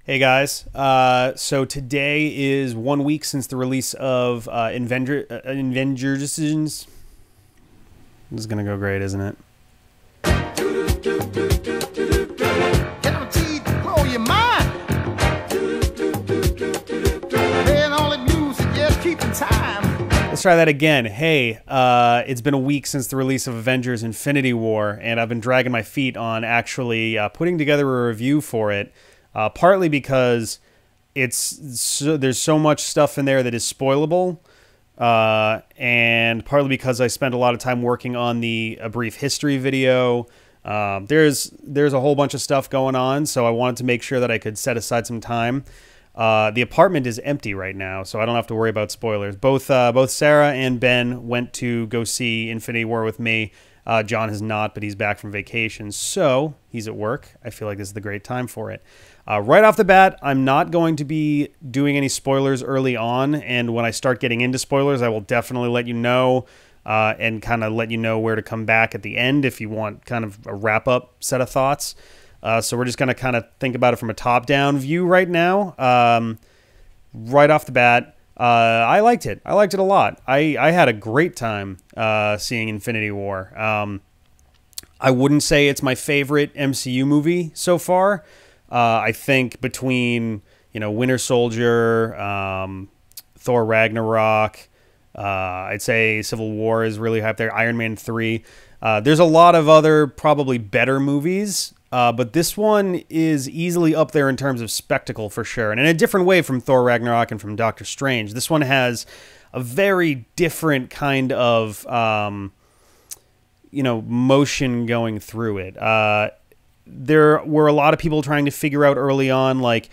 Hey guys, so today is 1 week since the release of Avengers. This is gonna go great, isn't it? Guaranteed to blow your mind. Playing all the music, yeah, keeping time. Let's try that again. Hey, it's been a week since the release of Avengers Infinity War, and I've been dragging my feet on actually putting together a review for it. Partly because there's so much stuff in there that is spoilable, and partly because I spent a lot of time working on a brief history video. There's a whole bunch of stuff going on, so I wanted to make sure that I could set aside some time. The apartment is empty right now, so I don't have to worry about spoilers. Both Sarah and Ben went to go see Infinity War with me. John has not, but he's back from vacation, so he's at work. I feel like this is the great time for it. Right off the bat, I'm not going to be doing any spoilers early on, and when I start getting into spoilers, I will definitely let you know and kind of let you know where to come back at the end if you want kind of a wrap-up set of thoughts. So we're just going to kind of think about it from a top-down view right now. Right off the bat, I liked it. I liked it a lot. I had a great time seeing Infinity War. I wouldn't say it's my favorite MCU movie so far. I think between, Winter Soldier, Thor Ragnarok, I'd say Civil War is really high up there, Iron Man 3. There's a lot of other probably better movies, but this one is easily up there in terms of spectacle for sure. And in a different way from Thor Ragnarok and from Doctor Strange. This one has a very different kind of, motion going through it. There were a lot of people trying to figure out early on, like,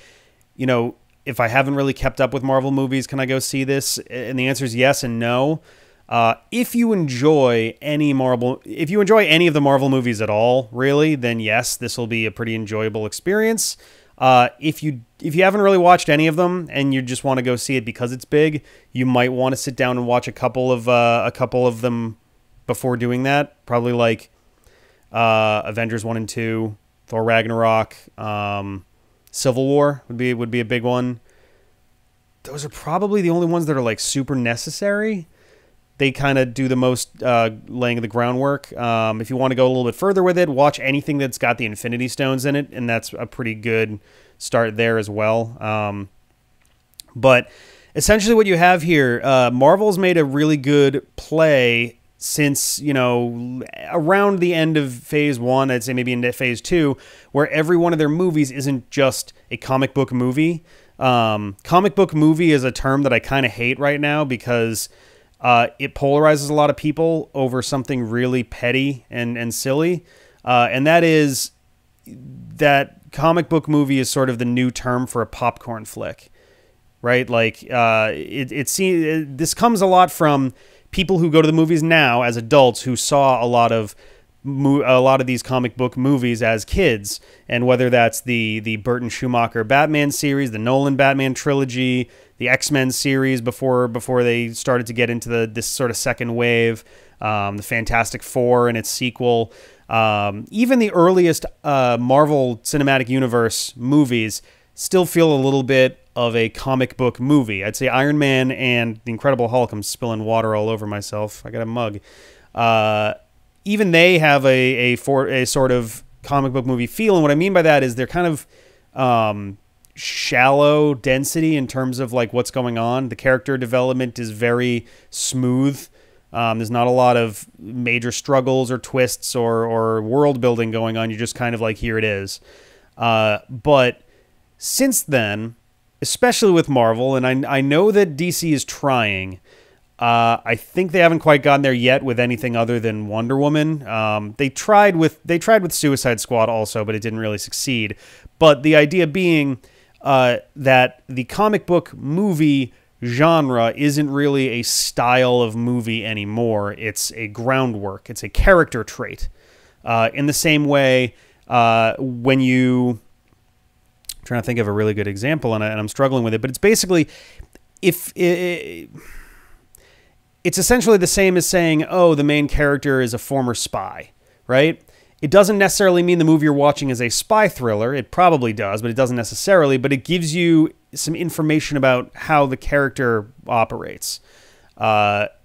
if I haven't really kept up with Marvel movies, can I go see this? And the answer is yes and no. If you enjoy any of the Marvel movies at all, really, then yes, this will be a pretty enjoyable experience. If you haven't really watched any of them and you just want to go see it because it's big, you might want to sit down and watch a couple of them before doing that. Probably like Avengers 1 and 2. Thor Ragnarok, Civil War would be a big one. Those are probably the only ones that are like super necessary. They kind of do the most laying of the groundwork. If you want to go a little bit further with it, watch anything that's got the Infinity Stones in it, and that's a pretty good start there as well. But essentially what you have here, Marvel's made a really good play since, around the end of Phase 1, I'd say maybe into Phase 2, where every one of their movies isn't just a comic book movie. Comic book movie is a term that I kind of hate right now because it polarizes a lot of people over something really petty and silly. And that is that comic book movie is sort of the new term for a popcorn flick, right? Like, this comes a lot from people who go to the movies now as adults who saw a lot of these comic book movies as kids, and whether that's the Burton Schumacher Batman series, the Nolan Batman trilogy, the X-Men series before they started to get into this sort of second wave, the Fantastic Four and its sequel, even the earliest Marvel Cinematic Universe movies still feel a little bit of a comic book movie. I'd say Iron Man and the Incredible Hulk. I'm spilling water all over myself. I got a mug. Even they have a sort of comic book movie feel, and what I mean by that is they're kind of shallow density in terms of like what's going on. The character development is very smooth. There's not a lot of major struggles or twists or world building going on. You're just kind of like, here it is. But since then, especially with Marvel, and I know that DC is trying. I think they haven't quite gotten there yet with anything other than Wonder Woman. They tried with Suicide Squad also, but it didn't really succeed. But the idea being that the comic book movie genre isn't really a style of movie anymore. It's a groundwork. It's a character trait. In the same way, when you... I'm trying to think of a really good example, and I'm struggling with it, but it's basically... It's essentially the same as saying, oh, the main character is a former spy, right? It doesn't necessarily mean the movie you're watching is a spy thriller. It probably does, but it doesn't necessarily. But it gives you some information about how the character operates.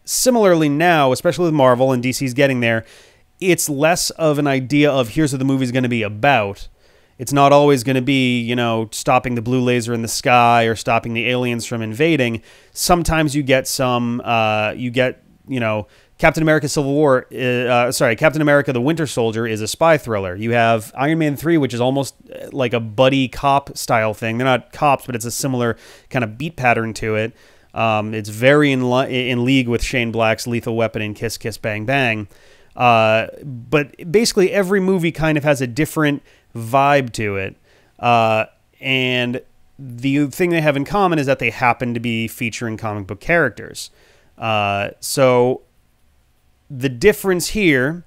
Similarly now, especially with Marvel and DC's getting there, it's less of an idea of here's what the movie's going to be about. It's not always going to be, you know, stopping the blue laser in the sky or stopping the aliens from invading. Sometimes you get some, you know, Captain America Civil War, Captain America the Winter Soldier is a spy thriller. You have Iron Man 3, which is almost like a buddy cop style thing. They're not cops, but it's a similar kind of beat pattern to it. It's very in league with Shane Black's Lethal Weapon and Kiss Kiss Bang Bang. But basically every movie kind of has a different vibe to it. And the thing they have in common is that they happen to be featuring comic book characters. So the difference here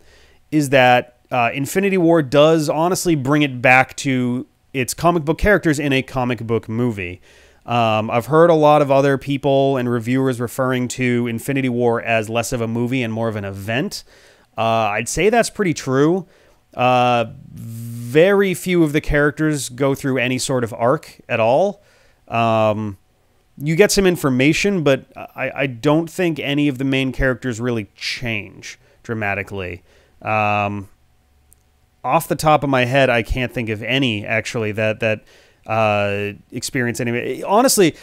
is that Infinity War does honestly bring it back to its comic book characters in a comic book movie. I've heard a lot of other people and reviewers referring to Infinity War as less of a movie and more of an event. I'd say that's pretty true. Very few of the characters go through any sort of arc at all. You get some information, but I don't think any of the main characters really change dramatically. Off the top of my head, I can't think of any actually that experience any. Honestly,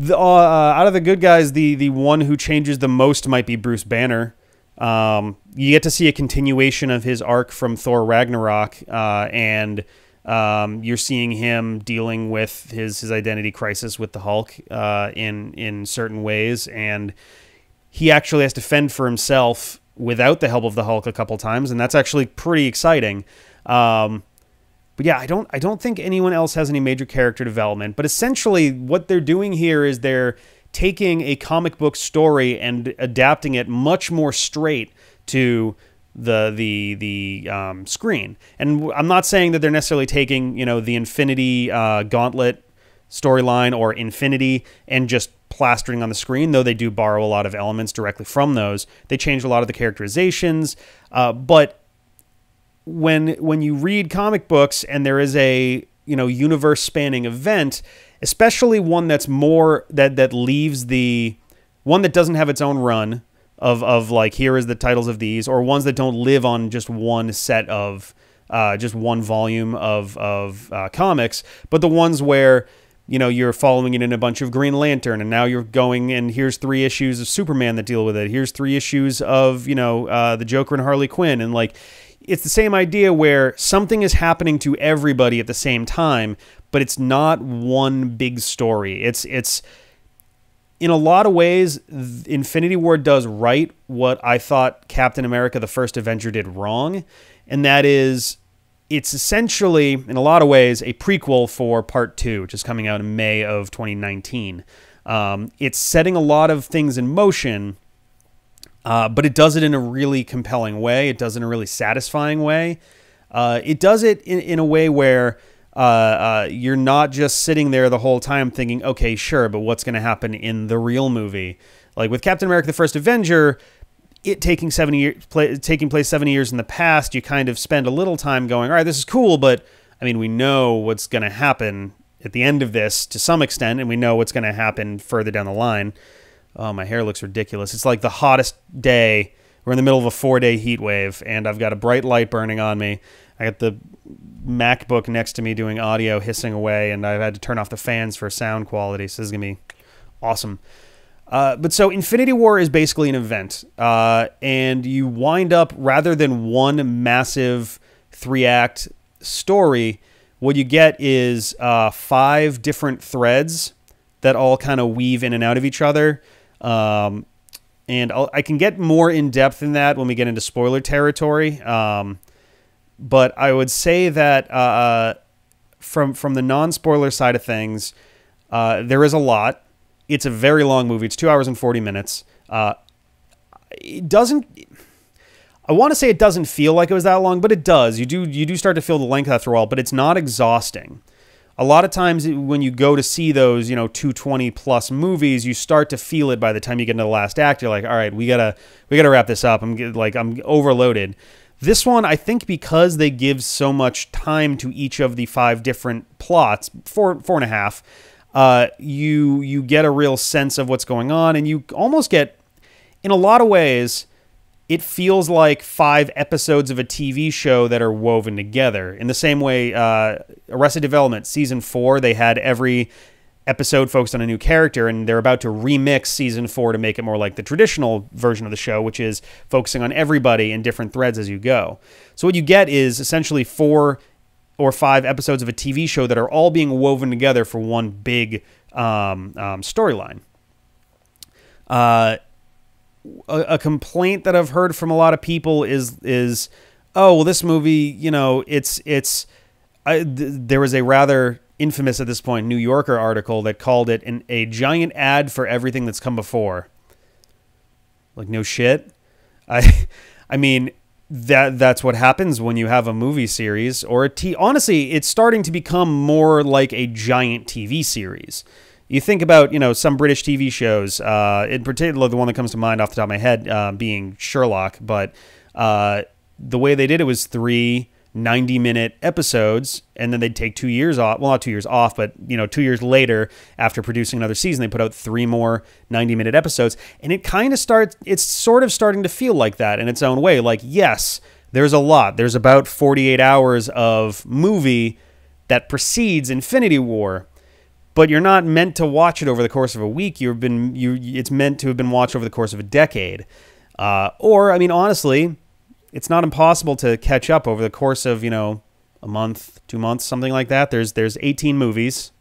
out of the good guys, the one who changes the most might be Bruce Banner. You get to see a continuation of his arc from Thor Ragnarok, and you're seeing him dealing with his identity crisis with the Hulk in certain ways, and he actually has to fend for himself without the help of the Hulk a couple times, and that's actually pretty exciting. But yeah, I don't think anyone else has any major character development. But essentially, what they're doing here is they're taking a comic book story and adapting it much more straight to the screen. And I'm not saying that they're necessarily taking, you know, the Infinity Gauntlet storyline or Infinity and just plastering on the screen, though they do borrow a lot of elements directly from those. They changed a lot of the characterizations, but when you read comic books and there is a, you know, universe spanning event, especially one that's more that leaves the one that doesn't have its own run of like, here is the titles of these, or ones that don't live on just one set of just one volume of comics, but the ones where, you know, you're following it in a bunch of Green Lantern, and now you're going and here's 3 issues of Superman that deal with it. Here's 3 issues of, you know, the Joker and Harley Quinn, and like, it's the same idea where something is happening to everybody at the same time, but it's not one big story. It's in a lot of ways, Infinity War does right what I thought Captain America: The First Avenger did wrong, and that is, it's essentially, in a lot of ways, a prequel for Part 2, which is coming out in May of 2019. It's setting a lot of things in motion, but it does it in a really compelling way. It does it in a really satisfying way. It does it in a way where you're not just sitting there the whole time thinking, okay, sure, but what's going to happen in the real movie? Like with Captain America: The First Avenger, it taking place 70 years in the past, you kind of spend a little time going, all right, this is cool, but I mean, we know what's going to happen at the end of this to some extent, and we know what's going to happen further down the line. Oh, my hair looks ridiculous. It's like the hottest day. We're in the middle of a 4-day heat wave, and I've got a bright light burning on me. I got the MacBook next to me doing audio hissing away, and I've had to turn off the fans for sound quality, so this is going to be awesome. But so Infinity War is basically an event, and you wind up, rather than one massive 3-act story, what you get is 5 different threads that all kind of weave in and out of each other. And I can get more in depth in that when we get into spoiler territory. But I would say that from the non-spoiler side of things, there is a lot. It's a very long movie. It's 2 hours and 40 minutes. It doesn't... I want to say it doesn't feel like it was that long, but it does. You do start to feel the length after a while, but it's not exhausting. A lot of times when you go to see those, 220 plus movies, you start to feel it by the time you get into the last act. You're like, all right, we gotta wrap this up. I'm overloaded. This one, I think because they give so much time to each of the 5 different plots, four and a half, you get a real sense of what's going on, and you almost get, in a lot of ways, it feels like 5 episodes of a TV show that are woven together. In the same way, Arrested Development, Season 4, they had every episode focused on a new character, and they're about to remix Season 4 to make it more like the traditional version of the show, which is focusing on everybody in different threads as you go. So what you get is essentially 4 or 5 episodes of a TV show that are all being woven together for one big storyline. A complaint that I've heard from a lot of people is oh, well, this movie, you know, there was a rather infamous at this point New Yorker article that called it a giant ad for everything that's come before. Like, no shit. I mean, that's what happens when you have a movie series or honestly, it's starting to become more like a giant TV series. You think about, you know, some British TV shows, in particular, the one that comes to mind off the top of my head being Sherlock, but the way they did it was 3 90-minute episodes, and then they'd take 2 years off. Well, not 2 years off, but, you know, 2 years later, after producing another season, they put out 3 more 90-minute episodes, and it's sort of starting to feel like that in its own way. Like, yes, there's a lot. There's about 48 hours of movie that precedes Infinity War, but you're not meant to watch it over the course of a week. It's meant to have been watched over the course of a decade. Or, I mean, honestly, it's not impossible to catch up over the course of, you know, a month, 2 months, something like that. There's 18 movies.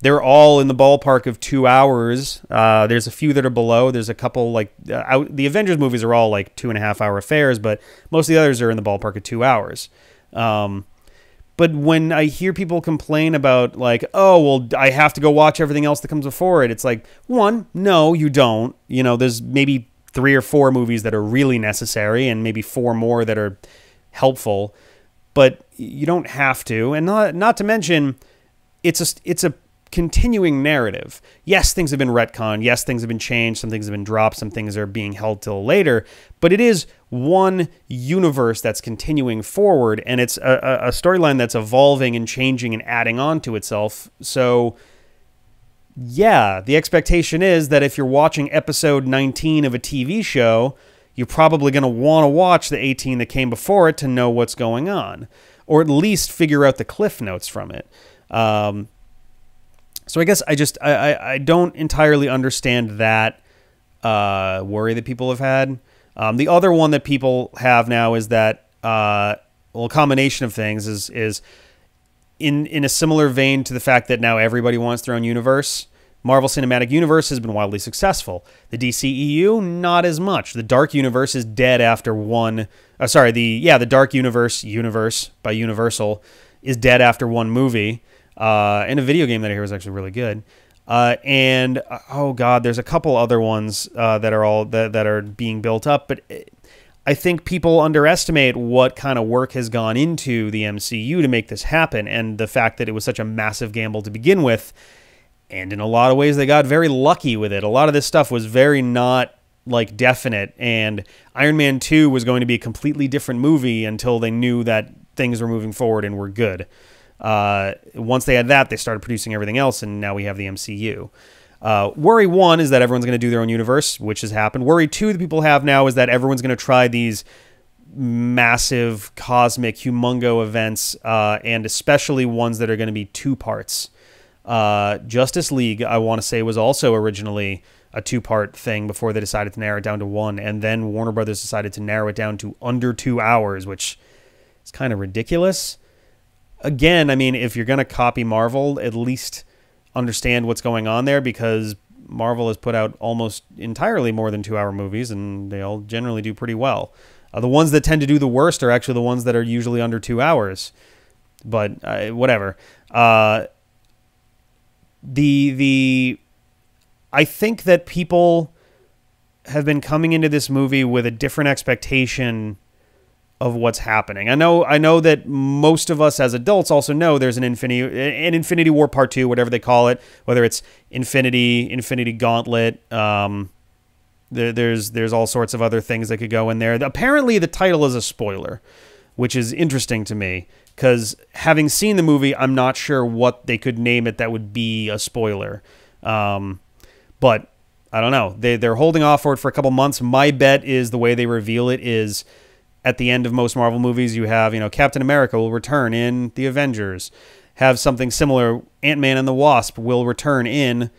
They're all in the ballpark of 2 hours. There's a few that are below. There's a couple, like, the Avengers movies are all like 2.5 hour affairs, but most of the others are in the ballpark of 2 hours. But when I hear people complain about, like, oh, well, I have to go watch everything else that comes before it, it's like, one, no, you don't. You know, there's maybe 3 or 4 movies that are really necessary and maybe 4 more that are helpful, but you don't have to. And not to mention, it's a continuing narrative. Yes, things have been retconned. Yes, things have been changed. Some things have been dropped. Some things are being held till later. But it is one universe that's continuing forward, and it's a storyline that's evolving and changing and adding on to itself. So, yeah, the expectation is that if you're watching episode 19 of a TV show, you're probably going to want to watch the 18 that came before it to know what's going on, or at least figure out the cliff notes from it. So I guess I don't entirely understand that worry that people have had. The other one that people have now is that, well, a combination of things is in a similar vein to the fact that now everybody wants their own universe. Marvel Cinematic Universe has been wildly successful. The DCEU, not as much. The Dark Universe is dead after one... the Dark Universe by Universal is dead after one movie. And a video game that I hear was actually really good. And oh god, there's a couple other ones that are being built up, but I think people underestimate what kind of work has gone into the MCU to make this happen, and the fact that it was such a massive gamble to begin with. And in a lot of ways, they got very lucky with it. A lot of this stuff was very not like definite, and Iron Man 2 was going to be a completely different movie until they knew that things were moving forward and were good. Once they had that, they started producing everything else, and now we have the MCU. Worry 1 is that everyone's going to do their own universe, which has happened. Worry 2 that people have now is that everyone's going to try these massive, cosmic, humongo events, and especially ones that are going to be 2 parts. Justice League, I want to say, was also originally a 2-part thing before they decided to narrow it down to 1, and then Warner Brothers decided to narrow it down to under 2 hours, which is kind of ridiculous. Again, I mean, if you're going to copy Marvel, at least understand what's going on there, because Marvel has put out almost entirely more than 2-hour movies, and they all generally do pretty well. The ones that tend to do the worst are actually the ones that are usually under 2 hours. But whatever. I think that people have been coming into this movie with a different expectation of what's happening. I know that most of us as adults also know there's an Infinity War Part 2, whatever they call it, whether it's Infinity Gauntlet, there's all sorts of other things that could go in there. Apparently, the title is a spoiler, which is interesting to me because having seen the movie, I'm not sure what they could name it that would be a spoiler. But I don't know. They're holding off for it for a couple months. My bet is the way they reveal it is at the end of most Marvel movies, you have, Captain America will return in the Avengers. Have something similar, Ant-Man and the Wasp will return in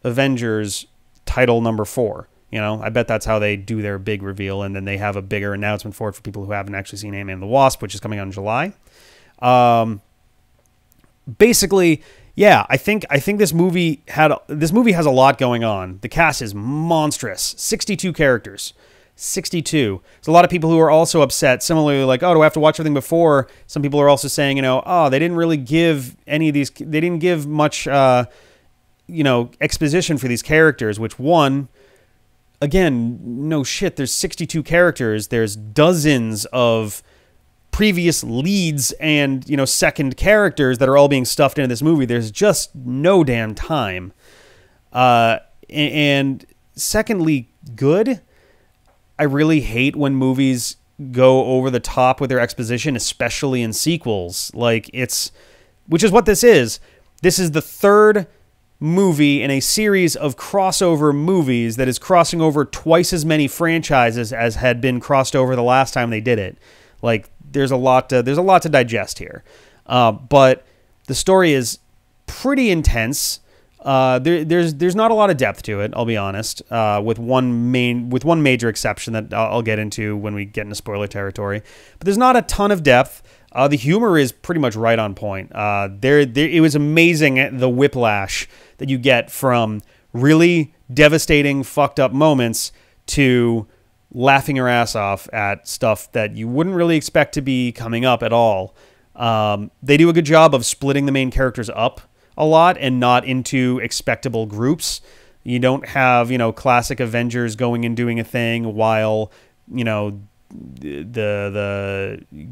Avengers title number 4. I bet that's how they do their big reveal, and then they have a bigger announcement for it for people who haven't actually seen Ant-Man and the Wasp, which is coming out in July. Basically, yeah, I think this movie has a lot going on. The cast is monstrous. 62 characters. 62. There's a lot of people who are also upset. Similarly, like, oh, do I have to watch everything before? Some people are also saying, oh, they didn't really give any of these. They didn't give much, exposition for these characters. Which again, no shit. There's 62 characters. There's dozens of previous leads and second characters that are all being stuffed into this movie. There's just no damn time. And secondly, good. I really hate when movies go over the top with their exposition, especially in sequels. Which is what this is. This is the third movie in a series of crossover movies that is crossing over twice as many franchises as had been crossed over the last time they did it. There's a lot to digest here. But the story is pretty intense. There's not a lot of depth to it, I'll be honest, with one major exception that I'll get into when we get into spoiler territory. But there's not a ton of depth. The humor is pretty much right on point. It was amazing the whiplash that you get from really devastating, fucked up moments to laughing your ass off at stuff that you wouldn't really expect to be coming up at all. They do a good job of splitting the main characters up a lot and not into expectable groups. You don't have, classic Avengers going and doing a thing while, the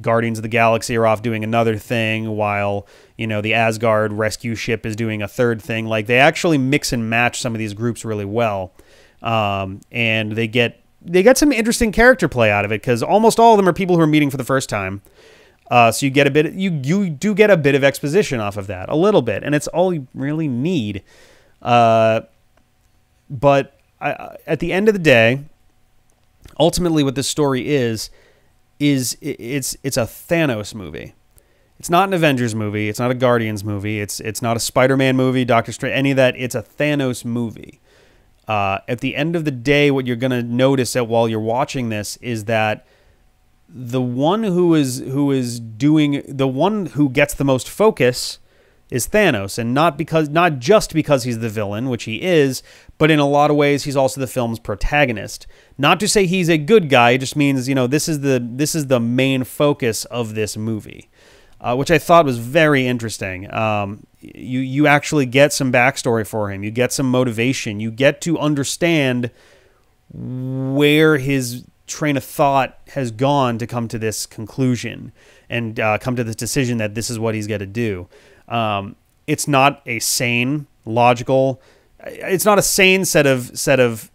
Guardians of the Galaxy are off doing another thing while, the Asgard rescue ship is doing a third thing. They actually mix and match some of these groups really well. And they get some interesting character play out of it because almost all of them are people who are meeting for the first time. So you get you do get a bit of exposition off of that, a little bit, and it's all you really need. But at the end of the day, ultimately, what this story is it's a Thanos movie. It's not an Avengers movie. It's not a Guardians movie. It's not a Spider-Man movie, Doctor Strange, any of that. It's a Thanos movie. At the end of the day, what you're gonna notice while you're watching this is that the one who gets the most focus is Thanos, and not just because he's the villain, which he is, but in a lot of ways he's also the film's protagonist. Not to say he's a good guy, it just means this is the main focus of this movie, which I thought was very interesting. You actually get some backstory for him, you get some motivation, you get to understand where his train of thought has gone to come to this conclusion and come to this decision that this is what he's got to do. It's not a sane, logical. It's not a sane set of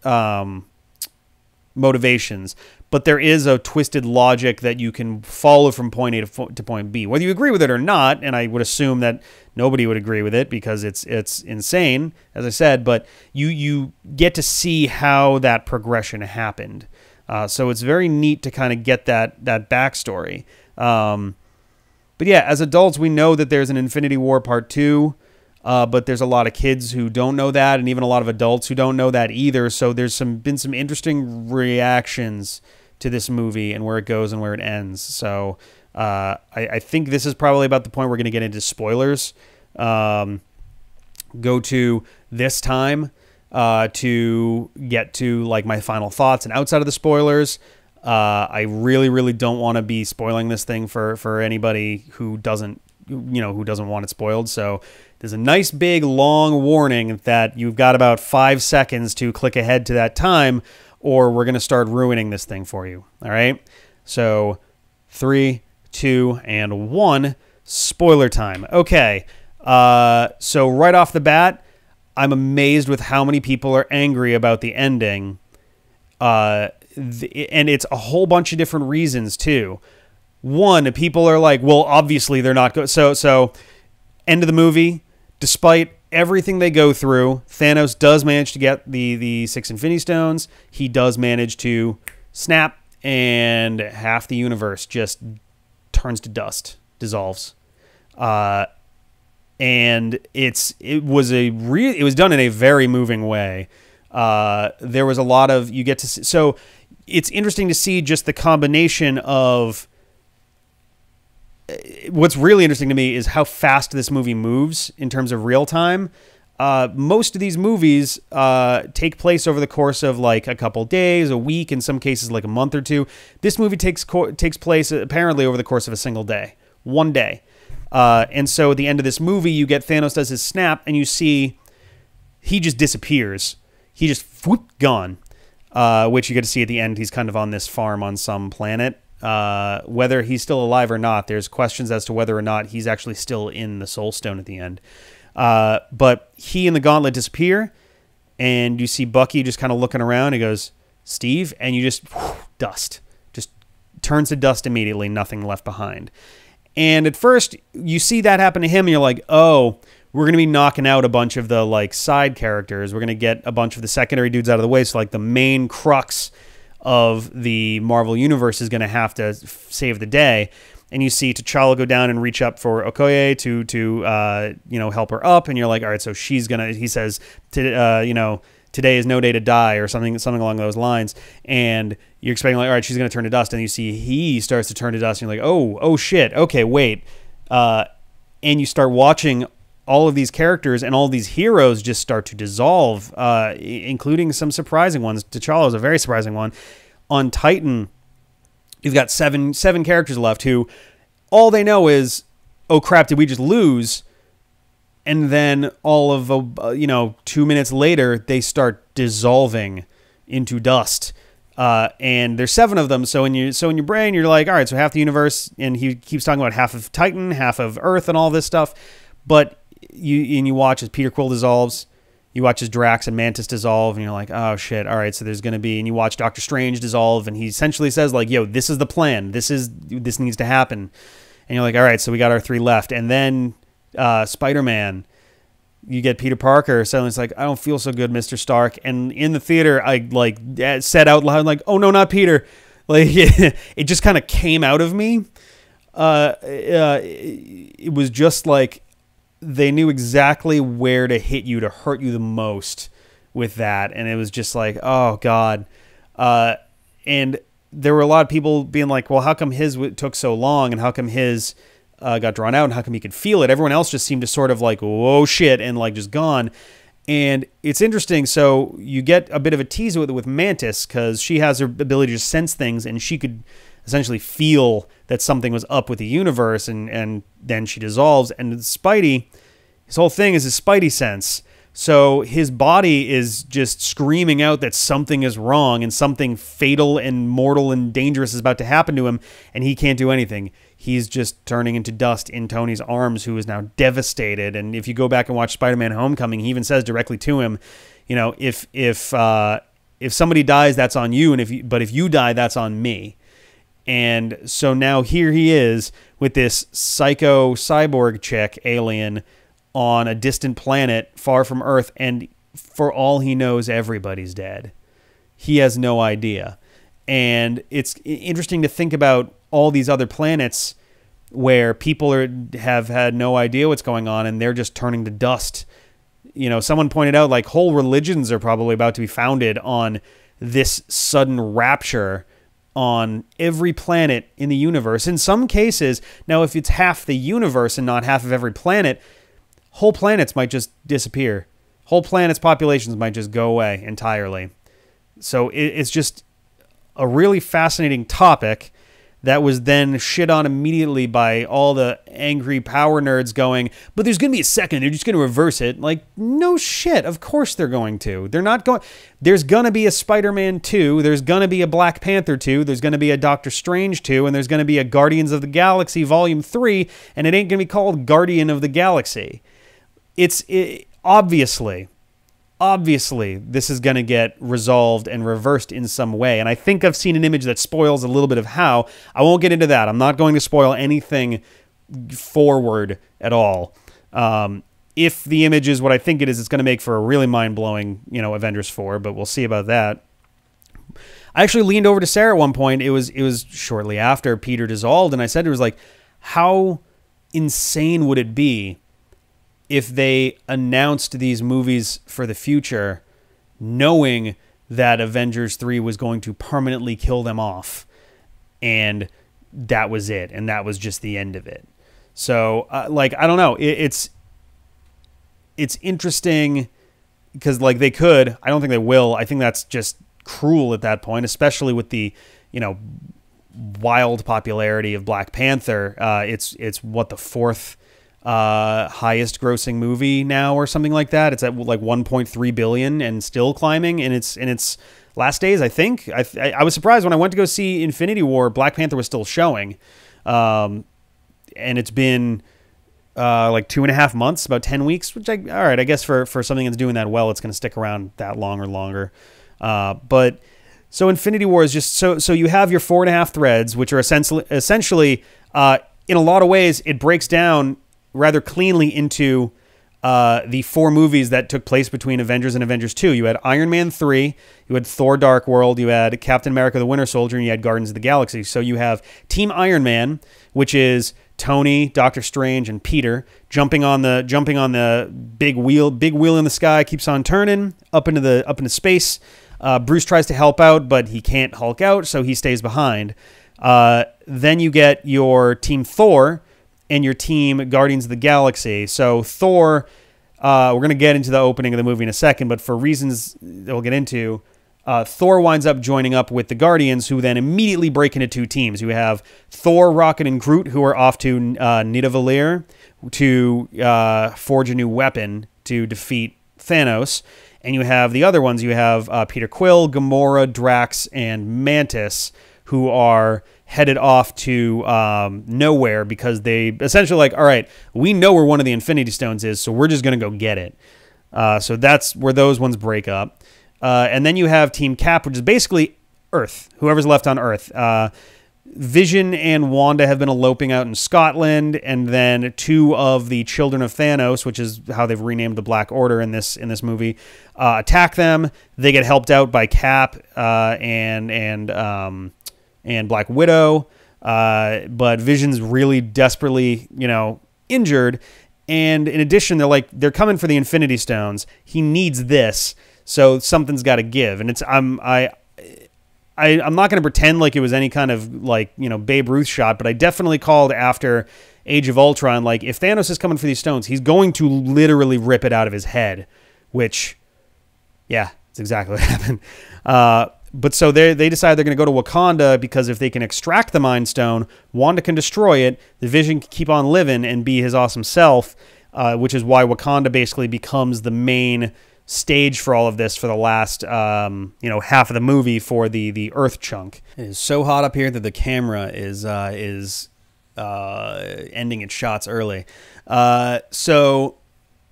motivations, but there is a twisted logic that you can follow from point A to point B, whether you agree with it or not. And I would assume that nobody would agree with it because it's insane, as I said. But you get to see how that progression happened. So it's very neat to kind of get that backstory. But yeah, as adults, we know that there's an Infinity War Part 2, but there's a lot of kids who don't know that, and even a lot of adults who don't know that either. So there's been some interesting reactions to this movie and where it goes and where it ends. So I think this is probably about the point we're going to get into spoilers. Go to this time. To get to my final thoughts and outside of the spoilers, I really, really don't want to be spoiling this thing for anybody who doesn't want it spoiled. So there's a nice big long warning that you've got about 5 seconds to click ahead to that time, or we're going to start ruining this thing for you. All right. So 3, 2, and 1, spoiler time. Okay. So right off the bat, I'm amazed with how many people are angry about the ending. And it's a whole bunch of different reasons too. One, people are like, well, obviously they're not so end of the movie, despite everything they go through, Thanos does manage to get the 6 Infinity Stones. He does manage to snap, and half the universe just turns to dust, dissolves. And it was done in a very moving way. There was a lot of, you get to see, so it's interesting to see just the combination of, what's really interesting to me is how fast this movie moves in terms of real time. Most of these movies take place over the course of like a couple days, a week, in some cases like a month or two. This movie takes place apparently over the course of a single day, one day. And so at the end of this movie, you get Thanos does his snap, and you see he just disappears. He just whoop, gone, which you get to see at the end. He's kind of on this farm on some planet. Whether he's still alive or not, there's questions as to whether or not he's actually still in the Soul Stone at the end. But he and the Gauntlet disappear, and you see Bucky just kind of looking around. He goes, Steve, and you just dust. Just turns to dust immediately, nothing left behind. And at first, you see that happen to him, and you're like, oh, we're going to be knocking out a bunch of the like side characters. We're going to get a bunch of the secondary dudes out of the way, so like the main crux of the Marvel Universe is going to have to save the day. And you see T'Challa go down and reach up for Okoye to help her up, and you're like, all right, so she's gonna. He says, today is no day to die, or something along those lines. And you're expecting like, all right, she's gonna turn to dust, and you see he starts to turn to dust, and you're like, oh shit, okay, wait. And you start watching all of these characters and all these heroes just start to dissolve, including some surprising ones. T'Challa is a very surprising one. On Titan, you've got seven characters left who all they know is, oh crap, did we just lose? And then all of 2 minutes later, they start dissolving into dust. And there's 7 of them. So in your brain, you're like, all right, so half the universe, and he keeps talking about half of Titan, half of Earth, and all this stuff. But you watch as Peter Quill dissolves, you watch as Drax and Mantis dissolve, and you're like, oh shit, all right, so there's going to be, and you watch Doctor Strange dissolve, and he essentially says like, yo, this is the plan, this needs to happen. And you're like, all right, so we got our 3 left. And then Spider-Man, you get Peter Parker suddenly it's like, I don't feel so good, Mr. Stark. And in the theater, I like said out loud like, oh no, not Peter. Like it just kind of came out of me. It was just like they knew exactly where to hit you to hurt you the most with that. And it was just like, oh God. And there were a lot of people being like, well, how come his took so long, and how come his got drawn out, and how come he could feel it? Everyone else just seemed to sort of like, whoa shit, and like just gone. And it's interesting. So you get a bit of a tease with Mantis, because she has her ability to sense things, and she could essentially feel that something was up with the universe, and then she dissolves. And Spidey, his whole thing is his Spidey sense. So his body is just screaming out that something is wrong, and something fatal and mortal and dangerous is about to happen to him, and he can't do anything. He's just turning into dust in Tony's arms, who is now devastated. And if you go back and watch Spider-Man Homecoming, he even says directly to him, if somebody dies, that's on you, and if you die, that's on me. And so now here he is with this psycho cyborg chick alien on a distant planet far from Earth, and for all he knows, everybody's dead. He has no idea. And it's interesting to think about all these other planets where people have had no idea what's going on, and they're just turning to dust. Someone pointed out like whole religions are probably about to be founded on this sudden rapture on every planet in the universe. In some cases, now if it's half the universe and not half of every planet, whole planets might just disappear. Whole planets' populations might just go away entirely. So it's just a really fascinating topic that was then shit on immediately by all the angry power nerds going, but there's going to be a second, they're just going to reverse it. Like, no shit, of course they're going to. They're not going... There's going to be a Spider-Man 2, there's going to be a Black Panther 2, there's going to be a Doctor Strange 2, and there's going to be a Guardians of the Galaxy Volume 3, and it ain't going to be called Guardian of the Galaxy. Obviously, obviously this is going to get resolved and reversed in some way. And I think I've seen an image that spoils a little bit of how. I won't get into that. I'm not going to spoil anything forward at all. If the image is what I think it is, it's going to make for a really mind-blowing, Avengers 4, but we'll see about that. I actually leaned over to Sarah at one point. It was shortly after Peter dissolved, and I said, it was like, how insane would it be if they announced these movies for the future knowing that Avengers 3 was going to permanently kill them off, and that was it, and that was just the end of it. So, I don't know. It's interesting because, they could. I don't think they will. I think that's just cruel at that point, especially with the, wild popularity of Black Panther. It's what, the fourth highest grossing movie now or something like that. It's at 1.3 billion and still climbing in its last days, I think. I was surprised when I went to go see Infinity War, Black Panther was still showing. And it's been 2.5 months, about 10 weeks, which all right, I guess for something that's doing that well, it's going to stick around that long or longer. But so Infinity War is just so you have your 4.5 threads, which are essentially in a lot of ways, it breaks down rather cleanly into the 4 movies that took place between Avengers and Avengers 2. You had Iron Man 3, you had Thor Dark World, you had Captain America the Winter Soldier, and you had Guardians of the Galaxy. So you have Team Iron Man, which is Tony, Doctor Strange, and Peter jumping on the big wheel in the sky, keeps on turning up into space. Bruce tries to help out, but he can't Hulk out, so he stays behind. Then you get your Team Thor and your Team Guardians of the Galaxy. So Thor, we're going to get into the opening of the movie in a second, but for reasons that we'll get into, Thor winds up joining up with the Guardians, who then immediately break into 2 teams. You have Thor, Rocket, and Groot, who are off to Nidavellir to forge a new weapon to defeat Thanos. And you have the other ones. You have Peter Quill, Gamora, Drax, and Mantis, who are headed off to nowhere because they essentially all right, we know where one of the Infinity Stones is, so we're just going to go get it. So that's where those ones break up. And then you have Team Cap, which is basically Earth, whoever's left on Earth. Vision and Wanda have been eloping out in Scotland, and then 2 of the children of Thanos, which is how they've renamed the Black Order in this movie, attack them. They get helped out by Cap and Black Widow, but Vision's really desperately, injured. And in addition, they're coming for the Infinity Stones. He needs this, so something's got to give. And I'm not going to pretend like it was any kind of Babe Ruth shot, but I definitely called after Age of Ultron, if Thanos is coming for these stones, he's going to literally rip it out of his head, which, yeah, that's exactly what happened. But so they decide they're going to go to Wakanda because if they can extract the Mind Stone, Wanda can destroy it, the Vision can keep on living and be his awesome self, which is why Wakanda basically becomes the main stage for all of this for the last half of the movie for the Earth chunk. It is so hot up here that the camera is ending its shots early. So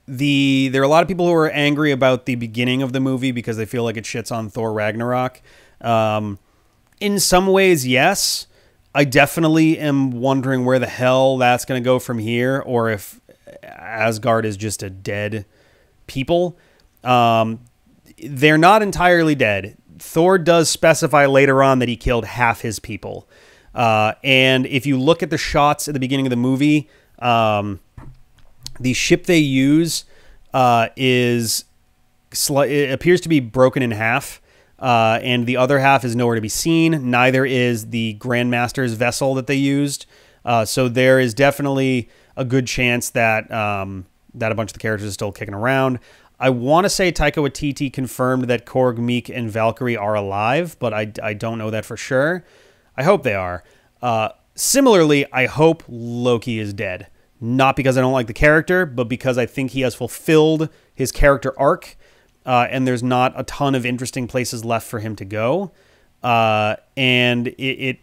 there are a lot of people who are angry about the beginning of the movie because they feel like it shits on Thor Ragnarok. In some ways, yes. I definitely am wondering where the hell that's going to go from here, or if Asgard is just a dead people. They're not entirely dead. Thor does specify later on that he killed half his people. And if you look at the shots at the beginning of the movie, the ship they use it appears to be broken in half, and the other half is nowhere to be seen. Neither is the Grandmaster's vessel that they used. So there is definitely a good chance that that a bunch of the characters are still kicking around. I want to say Taika Waititi confirmed that Korg, Meek, and Valkyrie are alive, but I don't know that for sure. I hope they are. Similarly, I hope Loki is dead. Not because I don't like the character, but because I think he has fulfilled his character arc, and there's not a ton of interesting places left for him to go. And it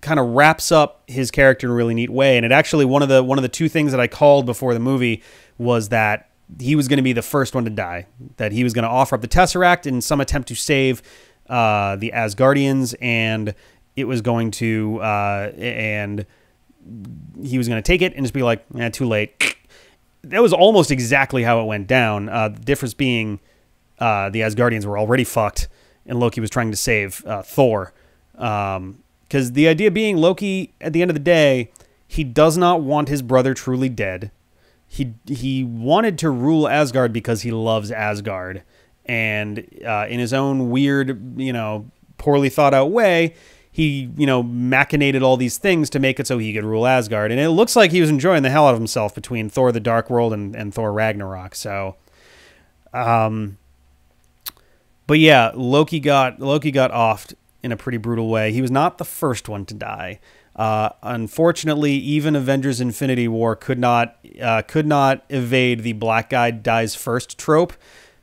kind of wraps up his character in a really neat way. And it actually, one of the 2 things that I called before the movie was that he was going to be the first one to die, that he was going to offer up the Tesseract in some attempt to save the Asgardians, and it was going to, and he was going to take it and just be like, too late. That was almost exactly how it went down. The difference being the Asgardians were already fucked, and Loki was trying to save Thor. Because the idea being, Loki, at the end of the day, he does not want his brother truly dead. He wanted to rule Asgard because he loves Asgard. And in his own weird, poorly thought out way, he, machinated all these things to make it so he could rule Asgard. And it looks like he was enjoying the hell out of himself between Thor the Dark World and Thor Ragnarok. So, but yeah, Loki got offed in a pretty brutal way. He was not the first one to die. Unfortunately, even Avengers Infinity War could not evade the black guy dies first trope,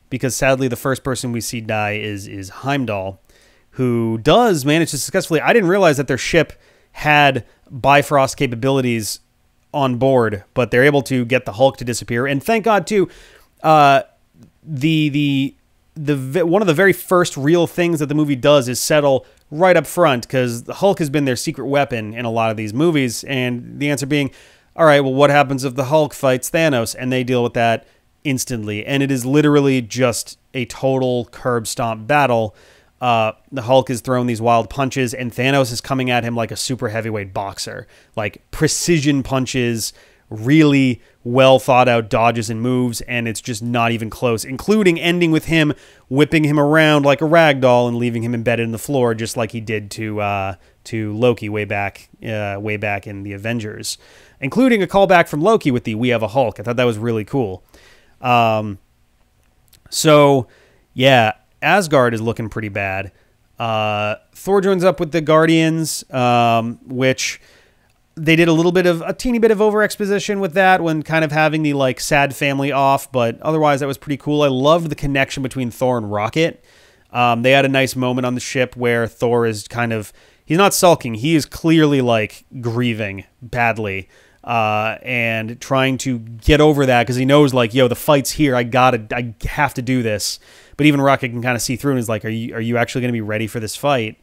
because sadly the first person we see die is Heimdall, who does manage to successfully... I didn't realize that their ship had Bifrost capabilities on board, but they're able to get the Hulk to disappear. And thank God, too, one of the very first real things that the movie does is settle right up front, because the Hulk has been their secret weapon in a lot of these movies, and the answer being, all right, well, what happens if the Hulk fights Thanos? And they deal with that instantly, and it is literally just a total curb stomp battle. The Hulk is throwing these wild punches, and Thanos is coming at him like a super heavyweight boxer, like precision punches, really well thought out dodges and moves, and it's just not even close, including ending with him whipping him around like a rag doll and leaving him embedded in the floor, just like he did to Loki way back in the Avengers, including a callback from Loki with the "We have a Hulk." I thought that was really cool. So yeah, Asgard is looking pretty bad. Thor joins up with the Guardians, which they did a teeny bit of over exposition with that when kind of having the like sad family off, but otherwise that was pretty cool. I loved the connection between Thor and Rocket. They had a nice moment on the ship where Thor is he's not sulking. He is clearly like grieving badly, and trying to get over that, because he knows like, yo, the fight's here. I have to do this. But even Rocket can kind of see through and is like, are you actually going to be ready for this fight?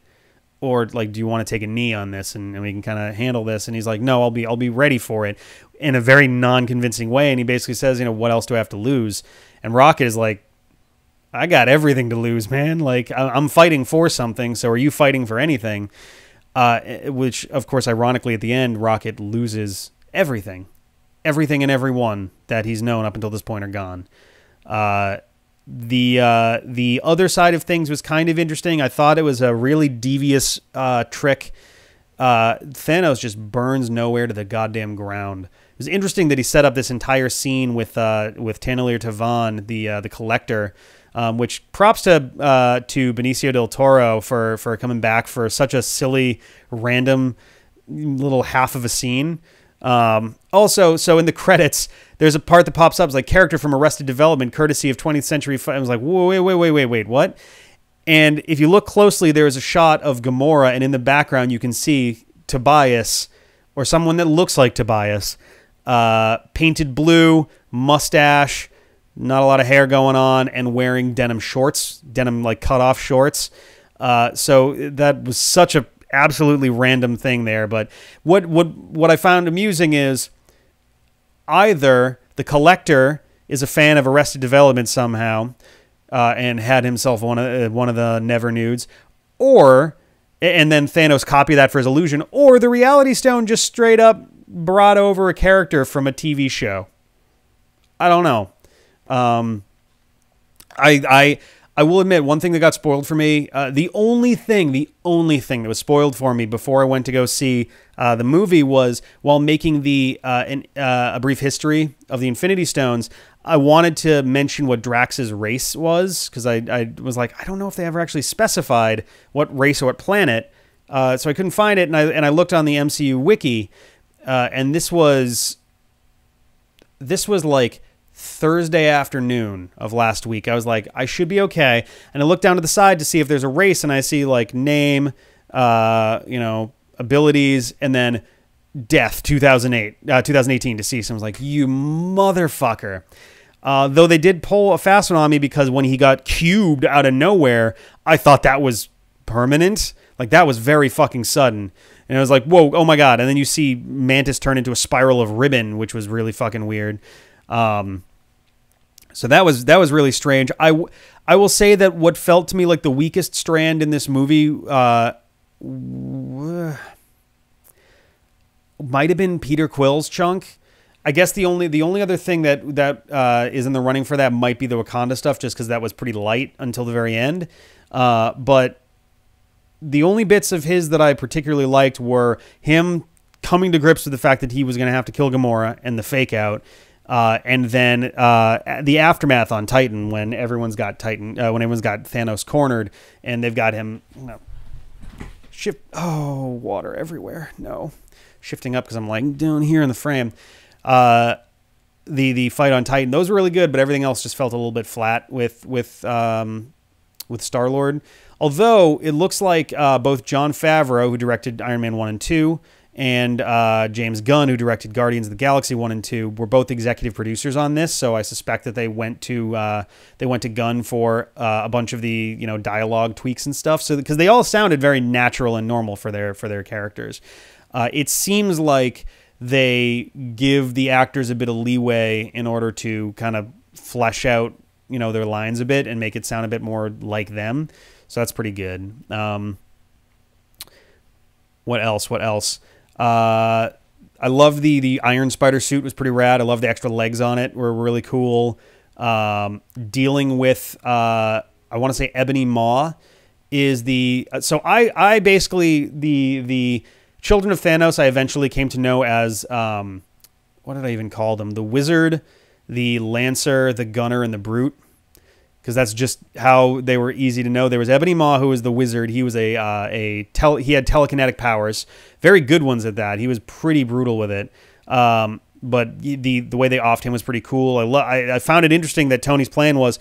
Or like, do you want to take a knee on this and we can kind of handle this? And he's like, no, I'll be ready for it, in a very non-convincing way. And he basically says, what else do I have to lose? And Rocket is like, I got everything to lose, man. Like, I'm fighting for something. So are you fighting for anything? Which, of course, ironically, at the end, Rocket loses everything. Everything and everyone that he's known up until this point are gone. The other side of things was kind of interesting. I thought it was a really devious trick. Thanos just burns nowhere to the goddamn ground. It was interesting that he set up this entire scene with Tannelir Tavan, the Collector, which props to Benicio del Toro for coming back for such a silly, random little half of a scene. Also, so in the credits, there's a part that pops up. It's like character from Arrested Development, courtesy of 20th Century. I was like, wait, what? And if you look closely, there is a shot of Gamora, and in the background, you can see Tobias, or someone that looks like Tobias, painted blue, mustache, not a lot of hair going on, and wearing denim like cut-off shorts. So that was such a absolutely random thing there. But what I found amusing is either the Collector is a fan of Arrested Development somehow, and had himself one of the Never Nudes, and then Thanos copied that for his illusion, or the Reality Stone just straight up brought over a character from a TV show. I don't know. I will admit, one thing that got spoiled for me, the only thing that was spoiled for me before I went to go see the movie was, while making a brief history of the Infinity Stones, I wanted to mention what Drax's race was, because I was like, I don't know if they ever actually specified what race or what planet, so I couldn't find it, and I looked on the MCU wiki, and this was like Thursday afternoon of last week. I was like, I should be okay. And I look down to the side to see if there's a race, and I see like name, abilities, and then death 2018 to see. So I was like, you motherfucker. Though they did pull a fast one on me because when he got cubed out of nowhere, I thought that was permanent. Like, that was very fucking sudden. And I was like, whoa, oh my God. And then you see Mantis turn into a spiral of ribbon, which was really fucking weird. So that was really strange. I will say that what felt to me like the weakest strand in this movie might have been Peter Quill's chunk. I guess the only other thing that is in the running for that might be the Wakanda stuff, just because that was pretty light until the very end. But the only bits of his that I particularly liked were him coming to grips with the fact that he was going to have to kill Gamora and the fake out. And then the aftermath on Titan when everyone's got Thanos cornered and they've got him water everywhere. No, shifting up because I'm like down here in the frame. The fight on Titan, those were really good, but everything else just felt a little bit flat with Star-Lord. Although it looks like both Jon Favreau, who directed Iron Man 1 and 2, and James Gunn, who directed Guardians of the Galaxy 1 and 2, were both executive producers on this. So I suspect that they went to Gunn for a bunch of the dialogue tweaks and stuff. So because they all sounded very natural and normal for their characters, it seems like they give the actors a bit of leeway in order to kind of flesh out their lines a bit and make it sound a bit more like them. So that's pretty good. What else? I love the Iron Spider suit was pretty rad. I love the extra legs on it were really cool. Dealing with, I want to say Ebony Maw is so I basically, the Children of Thanos I eventually came to know as, what did I even call them? The Wizard, the Lancer, the Gunner, and the Brute. Because that's just how they were easy to know. There was Ebony Maw, who was the Wizard. He was he had telekinetic powers, very good ones at that. He was pretty brutal with it. But the way they offed him was pretty cool. I found it interesting that Tony's plan was,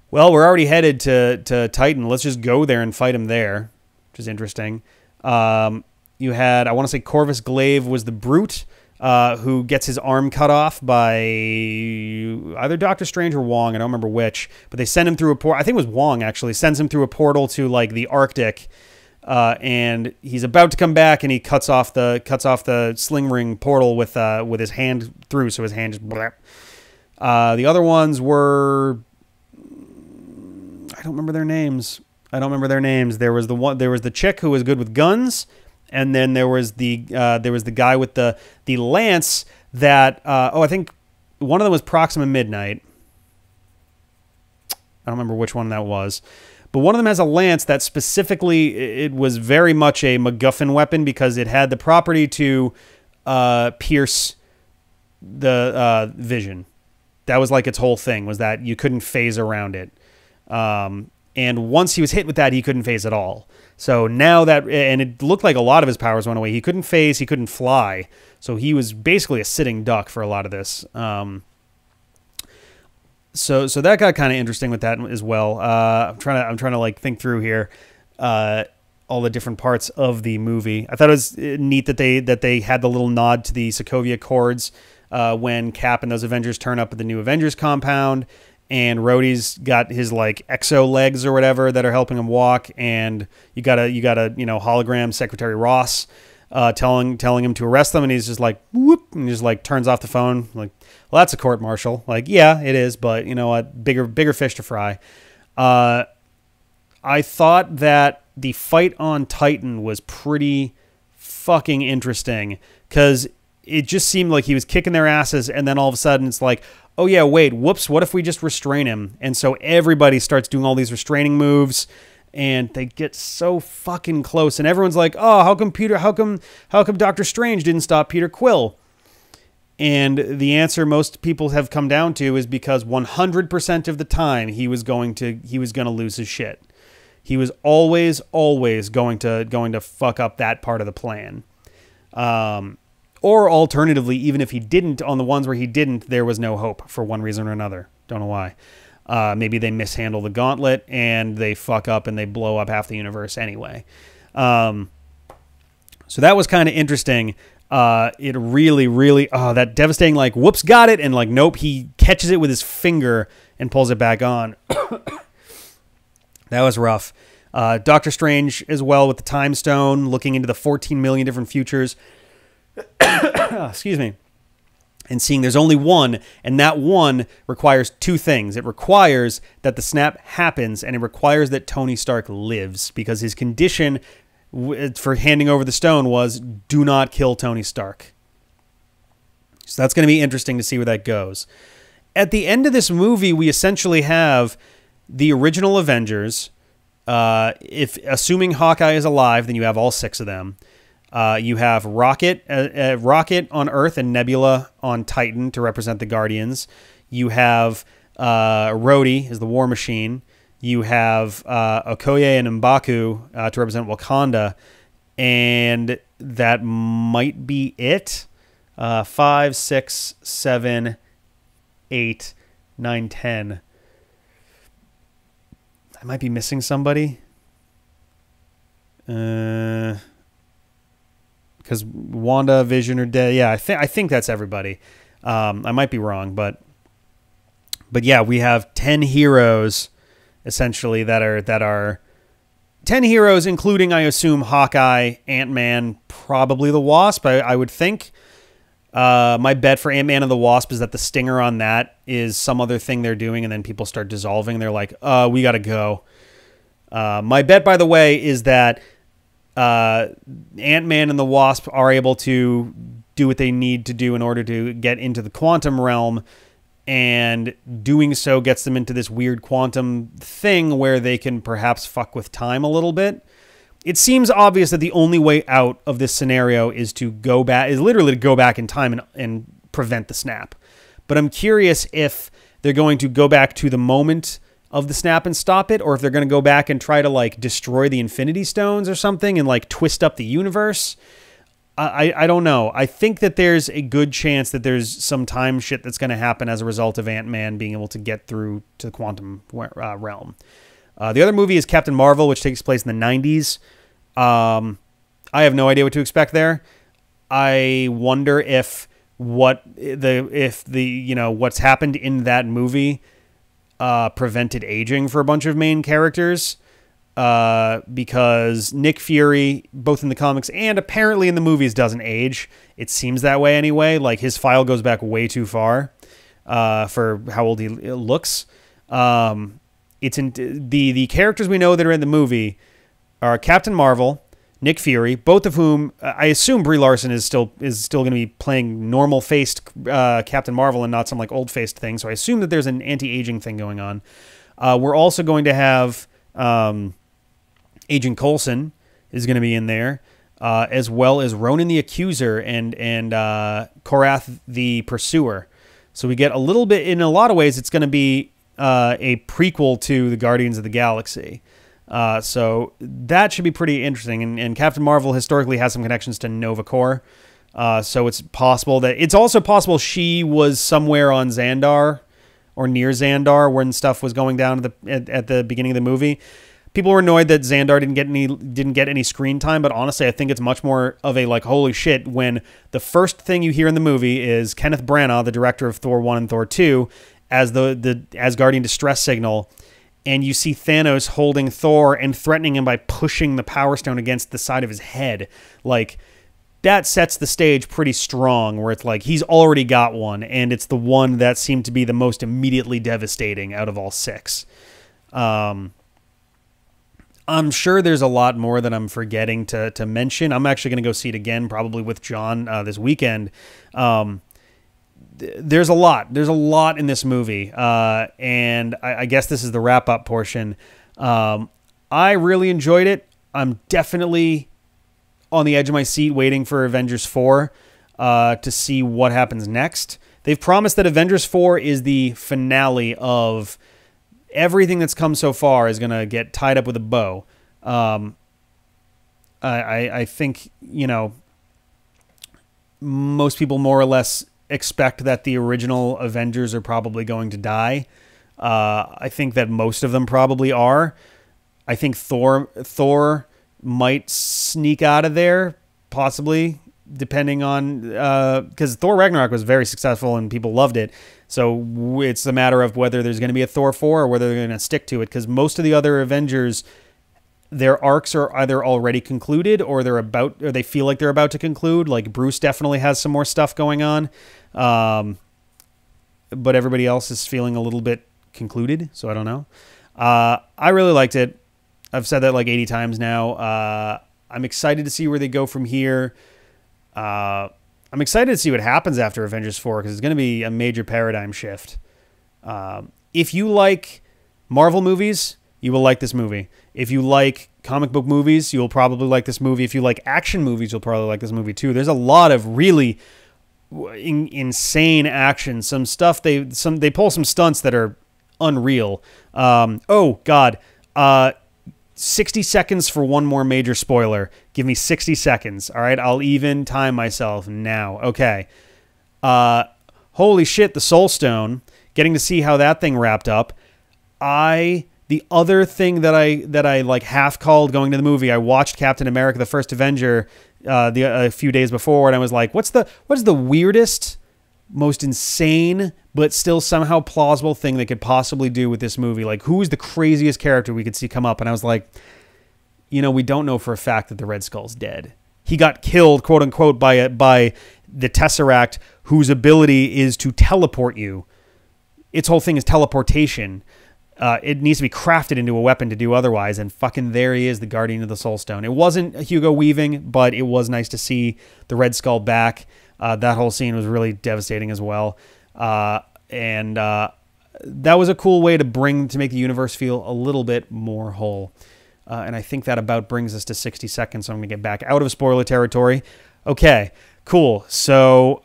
well, we're already headed to Titan. Let's just go there and fight him there, which is interesting. You had, I want to say Corvus Glaive was the Brute, who gets his arm cut off by either Doctor Strange or Wong. I don't remember which, but they send him through a portal. I think it was Wong, actually. Sends him through a portal to like the Arctic, and he's about to come back, and he cuts off the sling ring portal with his hand through, so his hand just. The other ones were, I don't remember their names. There was the chick who was good with guns. And then there was the guy with the lance that I think one of them was Proxima Midnight. I don't remember which one that was, but one of them has a lance that specifically it was very much a MacGuffin weapon because it had the property to pierce the Vision. That was like its whole thing, was that you couldn't phase around it. And once he was hit with that, he couldn't phase at all. So now that, and it looked like a lot of his powers went away. He couldn't phase, he couldn't fly. So he was basically a sitting duck for a lot of this. So that got kind of interesting with that as well. I'm trying to like think through here, all the different parts of the movie. I thought it was neat that they had the little nod to the Sokovia Accords when Cap and those Avengers turn up at the new Avengers compound. And Rhodey's got his like exo legs or whatever that are helping him walk, and you got a hologram Secretary Ross telling him to arrest them, and he's just like whoop, and he just like turns off the phone like, well, that's a court martial. Like, yeah, it is, but you know what, bigger fish to fry. I thought that the fight on Titan was pretty fucking interesting because it just seemed like he was kicking their asses, and then all of a sudden it's like, oh yeah, wait, whoops, what if we just restrain him? And so everybody starts doing all these restraining moves, and they get so fucking close, and everyone's like, oh, how come Doctor Strange didn't stop Peter Quill? And the answer most people have come down to is because 100% of the time he was going to lose his shit. He was always going to fuck up that part of the plan. Or alternatively, even if he didn't, on the ones where he didn't, there was no hope for one reason or another. Don't know why. Maybe they mishandle the gauntlet and they fuck up and they blow up half the universe anyway. So that was kind of interesting. It really, really, that devastating, like, whoops, got it. And like, nope, he catches it with his finger and pulls it back on. That was rough. Doctor Strange as well with the Time Stone, looking into the 14 million different futures. Excuse me. And seeing there's only one, and that one requires two things. It requires that the snap happens, and it requires that Tony Stark lives, because his condition for handing over the stone was, do not kill Tony Stark. So that's going to be interesting to see where that goes. At the end of this movie, we essentially have the original Avengers. If assuming Hawkeye is alive, then you have all six of them. You have Rocket on Earth and Nebula on Titan to represent the Guardians. You have Rhodey as the War Machine. You have Okoye and M'Baku to represent Wakanda. And that might be it. 5, 6, 7, 8, 9, 10. I might be missing somebody. Because Wanda, Vision are dead. Yeah, I think that's everybody. I might be wrong, but yeah, we have 10 heroes essentially that are 10 heroes, including, I assume, Hawkeye, Ant-Man, probably the Wasp. I would think. My bet for Ant-Man and the Wasp is that the stinger on that is some other thing they're doing, and then people start dissolving. They're like, we got to go. My bet, by the way, is that Ant-Man and the Wasp are able to do what they need to do in order to get into the quantum realm, and doing so gets them into this weird quantum thing where they can perhaps fuck with time a little bit. It seems obvious that the only way out of this scenario is literally to go back in time and prevent the snap. But I'm curious if they're going to go back to the moment of the snap and stop it, or if they're going to go back and try to like destroy the Infinity Stones or something and like twist up the universe. I don't know. I think that there's a good chance that there's some time shit that's going to happen as a result of Ant-Man being able to get through to the quantum realm. The other movie is Captain Marvel, which takes place in the 90s. I have no idea what to expect there. I wonder if what's happened in that movie prevented aging for a bunch of main characters. Because Nick Fury, both in the comics and apparently in the movies, doesn't age. It seems that way anyway. Like, his file goes back way too far for how old he looks. It's in the characters we know that are in the movie are Captain Marvel, Nick Fury, both of whom I assume Brie Larson is still going to be playing normal faced Captain Marvel and not some like old faced thing. So I assume that there's an anti-aging thing going on. We're also going to have Agent Coulson is going to be in there, as well as Ronan the Accuser and Korath the Pursuer. So we get a little bit, in a lot of ways, it's going to be a prequel to the Guardians of the Galaxy. So that should be pretty interesting. And Captain Marvel historically has some connections to Nova Corps. So it's also possible she was somewhere on Xandar or near Xandar when stuff was going down at the beginning of the movie. People were annoyed that Xandar didn't get any screen time, but honestly, I think it's much more of a like, holy shit, when the first thing you hear in the movie is Kenneth Branagh, the director of Thor 1 and Thor 2, as the Asgardian distress signal, and you see Thanos holding Thor and threatening him by pushing the Power Stone against the side of his head. Like, that sets the stage pretty strong, where it's like he's already got one, and it's the one that seemed to be the most immediately devastating out of all six. I'm sure there's a lot more that I'm forgetting to mention. I'm actually going to go see it again, probably with John this weekend. There's a lot. There's a lot in this movie, and I guess this is the wrap-up portion. I really enjoyed it. I'm definitely on the edge of my seat waiting for Avengers 4 to see what happens next. They've promised that Avengers 4 is the finale of everything that's come so far, is going to get tied up with a bow. I think, most people more or less expect that the original Avengers are probably going to die. I think that most of them probably are. I think Thor might sneak out of there, possibly. depending on because Thor Ragnarok was very successful and people loved it. So it's a matter of whether there's going to be a Thor 4 or whether they're going to stick to it, because most of the other Avengers, their arcs are either already concluded or they feel like they're about to conclude. Like Bruce definitely has some more stuff going on. But everybody else is feeling a little bit concluded, so I don't know. I really liked it. I've said that like 80 times now. I'm excited to see where they go from here. I'm excited to see what happens after Avengers 4, because it's going to be a major paradigm shift. If you like Marvel movies, you will like this movie. If you like comic book movies, you'll probably like this movie. If you like action movies, you'll probably like this movie too. There's a lot of really insane action. Some stuff, they pull some stunts that are unreal. Oh, God. 60 seconds for one more major spoiler. Give me 60 seconds. All right, I'll even time myself now. Okay. Holy shit, the Soul Stone. Getting to see how that thing wrapped up. The other thing that I like half called going to the movie, I watched Captain America: The First Avenger a few days before, and I was like, what is the weirdest, most insane, but still somehow plausible thing they could possibly do with this movie? Like, who is the craziest character we could see come up? And I was like, we don't know for a fact that the Red Skull's dead. He got killed, quote unquote, by the Tesseract, whose ability is to teleport you. Its whole thing is teleportation. It needs to be crafted into a weapon to do otherwise, and fucking there he is, the Guardian of the Soul Stone. It wasn't Hugo Weaving, but it was nice to see the Red Skull back. That whole scene was really devastating as well. And that was a cool way to make the universe feel a little bit more whole. And I think that about brings us to 60 seconds, so I'm going to get back out of spoiler territory. Okay, cool. So,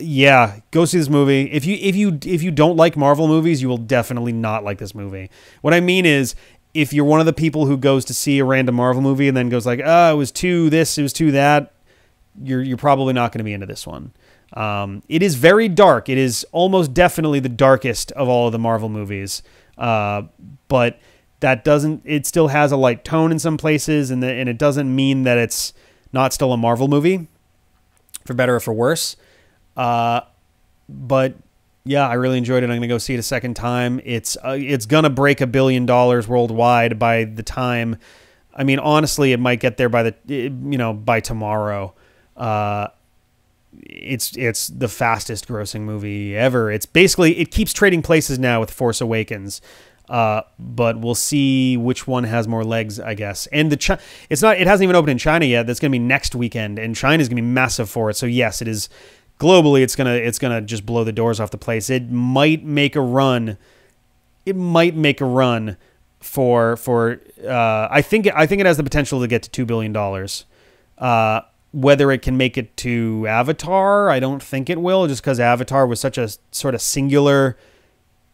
yeah, go see this movie. If you don't like Marvel movies, you will definitely not like this movie. What I mean is, if you're one of the people who goes to see a random Marvel movie and then goes like, it was too this, it was too that, you're probably not going to be into this one. It is very dark. It is almost definitely the darkest of all of the Marvel movies. But it still has a light tone in some places, and it doesn't mean that it's not still a Marvel movie, for better or for worse. But yeah, I really enjoyed it. I'm going to go see it a second time. It's going to break $1 billion worldwide by the time, I mean, honestly, it might get there by tomorrow. It's the fastest grossing movie ever. It's basically, it keeps trading places now with Force Awakens. But we'll see which one has more legs, I guess. And it hasn't even opened in China yet. That's going to be next weekend, and China's going to be massive for it. So yes, it is globally, it's going to just blow the doors off the place. It might make a run. It might make a run for I think it has the potential to get to $2 billion. Whether it can make it to Avatar, I don't think it will, just because Avatar was such a sort of singular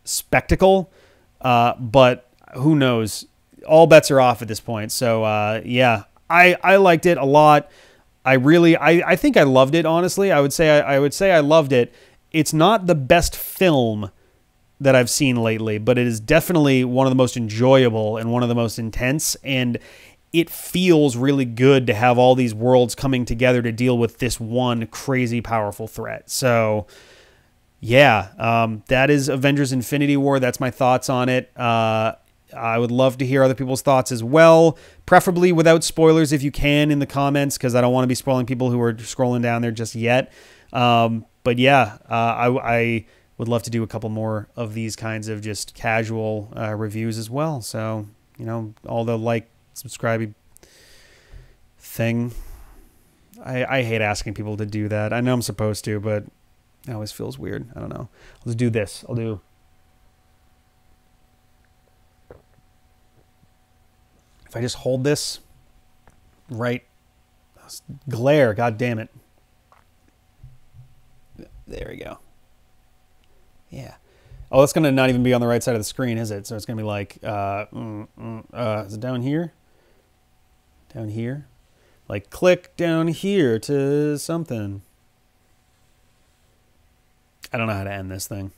spectacle. But who knows? All bets are off at this point. So yeah, I liked it a lot. I think I loved it, honestly. I would say I loved it. It's not the best film that I've seen lately, but it is definitely one of the most enjoyable and one of the most intense, and it feels really good to have all these worlds coming together to deal with this one crazy powerful threat. So yeah, that is Avengers Infinity War. That's my thoughts on it. I would love to hear other people's thoughts as well, preferably without spoilers if you can in the comments, because I don't want to be spoiling people who are scrolling down there just yet. But yeah, I would love to do a couple more of these kinds of just casual reviews as well. So, all the subscribe thing. I hate asking people to do that. I know I'm supposed to, but it always feels weird. I don't know. Let's do this. If I just hold this right, glare, god damn it. There we go. Yeah. Oh, that's going to not even be on the right side of the screen, is it? So it's going to be like, is it down here? Down here? Like, click down here to something. I don't know how to end this thing.